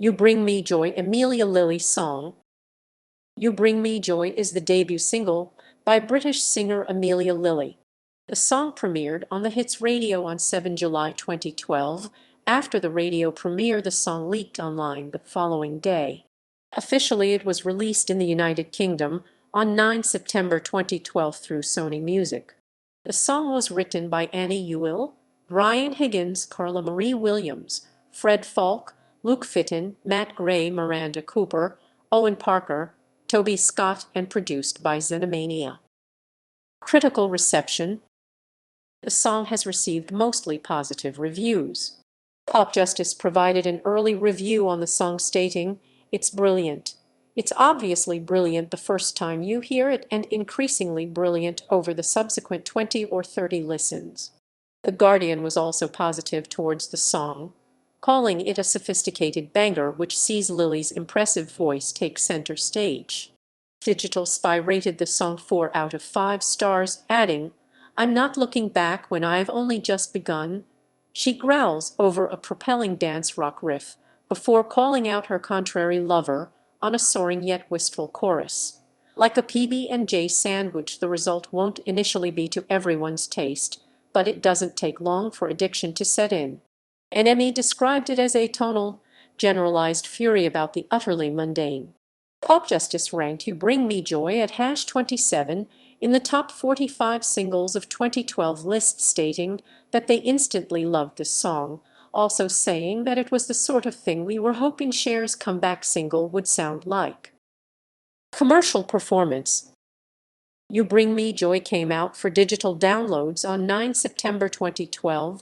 You Bring Me Joy, Amelia Lily song. You Bring Me Joy is the debut single by British singer Amelia Lily. The song premiered on the Hits Radio on 7 July 2012. After the radio premiere, the song leaked online the following day. Officially, it was released in the United Kingdom on 9 September 2012 through Sony Music. The song was written by Annie Yuill, Brian Higgins, Carla Marie Williams, Fred Falke, Luke Fitton, Matt Gray, Miranda Cooper, Owen Parker, Toby Scott, and produced by Xenomania. Critical reception. The song has received mostly positive reviews. Pop Justice provided an early review on the song stating, "It's brilliant. It's obviously brilliant the first time you hear it and increasingly brilliant over the subsequent 20 or 30 listens." The Guardian was also positive towards the song, calling it a sophisticated banger which sees Lily's impressive voice take center stage. Digital Spy rated the song 4 out of 5 stars, adding, "I'm not looking back when I've only just begun." She growls over a propelling dance rock riff before calling out her contrary lover on a soaring yet wistful chorus. Like a PB&J sandwich, the result won't initially be to everyone's taste, but it doesn't take long for addiction to set in. NME described it as atonal, generalized fury about the utterly mundane. Pop Justice ranked You Bring Me Joy at #27 in the top 45 singles of 2012 list, stating that they instantly loved this song, also saying that it was the sort of thing we were hoping Cher's comeback single would sound like. Commercial performance. You Bring Me Joy came out for digital downloads on 9 September 2012.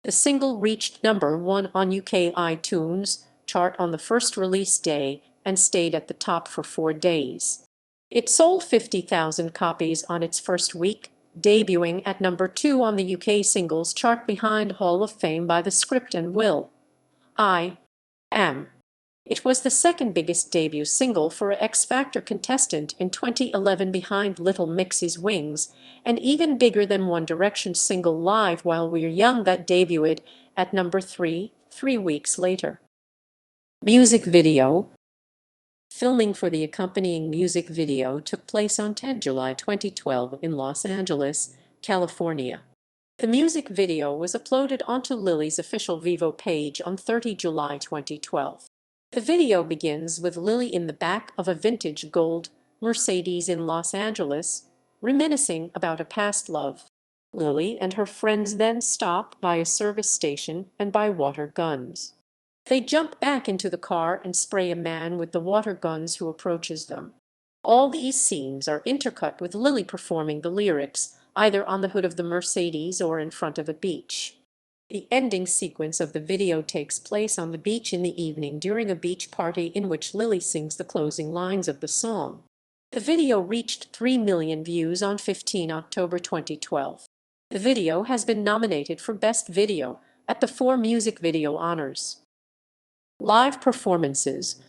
The single reached #1 on UK iTunes chart on the first release day and stayed at the top for 4 days. It sold 50,000 copies on its first week, debuting at #2 on the UK singles chart behind Hall of Fame by The Script and Will I Am. It was the second biggest debut single for a X Factor contestant in 2011 behind Little Mix's Wings, and even bigger than One Direction's single Live While We're Young that debuted at #3 3 weeks later. Music video. Filming for the accompanying music video took place on 10 July 2012 in Los Angeles, California. The music video was uploaded onto Lily's official Vivo page on 30 July 2012. The video begins with Lily in the back of a vintage gold Mercedes in Los Angeles, reminiscing about a past love. Lily and her friends then stop by a service station and buy water guns. They jump back into the car and spray a man with the water guns who approaches them. All these scenes are intercut with Lily performing the lyrics, either on the hood of the Mercedes or in front of a beach. The ending sequence of the video takes place on the beach in the evening during a beach party in which Lily sings the closing lines of the song. The video reached 3 million views on 15 October 2012. The video has been nominated for Best Video at the 4 Music Video Honors. Live performances.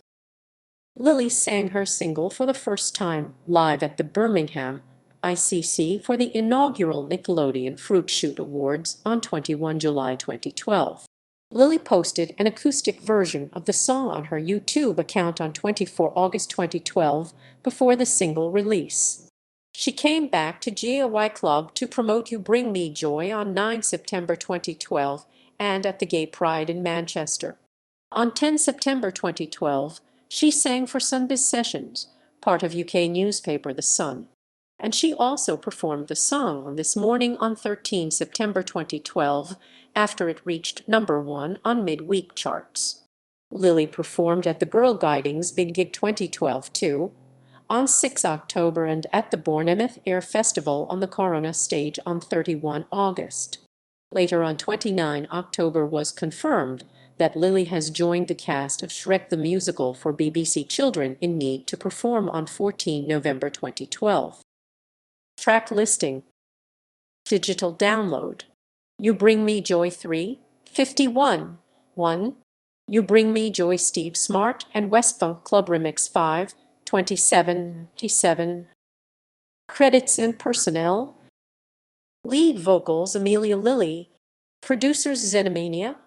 Lily sang her single for the first time live at the Birmingham ICC for the inaugural Nickelodeon Fruit Shoot Awards on 21 July 2012. Lily posted an acoustic version of the song on her YouTube account on 24 August 2012 before the single release. She came back to GAY Club to promote You Bring Me Joy on 9 September 2012 and at the Gay Pride in Manchester. On 10 September 2012, she sang for Sunbiz Sessions, part of UK newspaper The Sun. And she also performed the song on This Morning on 13 September 2012 after it reached #1 on midweek charts. Lily performed at the Girl Guiding's Big Gig 2012 too, on 6 October and at the Bournemouth Air Festival on the Corona stage on 31 August. Later on 29 October was confirmed that Lily has joined the cast of Shrek the Musical for BBC Children in Need to perform on 14 November 2012. Track listing. Digital download. You Bring Me Joy 3, 51, 1. You Bring Me Joy Steve Smart and West Funk Club Remix 5, 27, 27. Credits and personnel. Lead vocals Amelia Lily. Producers Xenomania.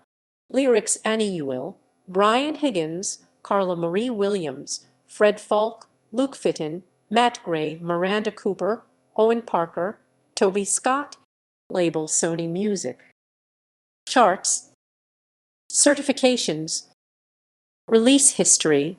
Lyrics Annie Yuill. Brian Higgins, Carla Marie Williams, Fred Falke, Luke Fitton, Matt Gray, Miranda Cooper, Owen Parker, Toby Scott. Label Sony Music. Charts. Certifications. Release history.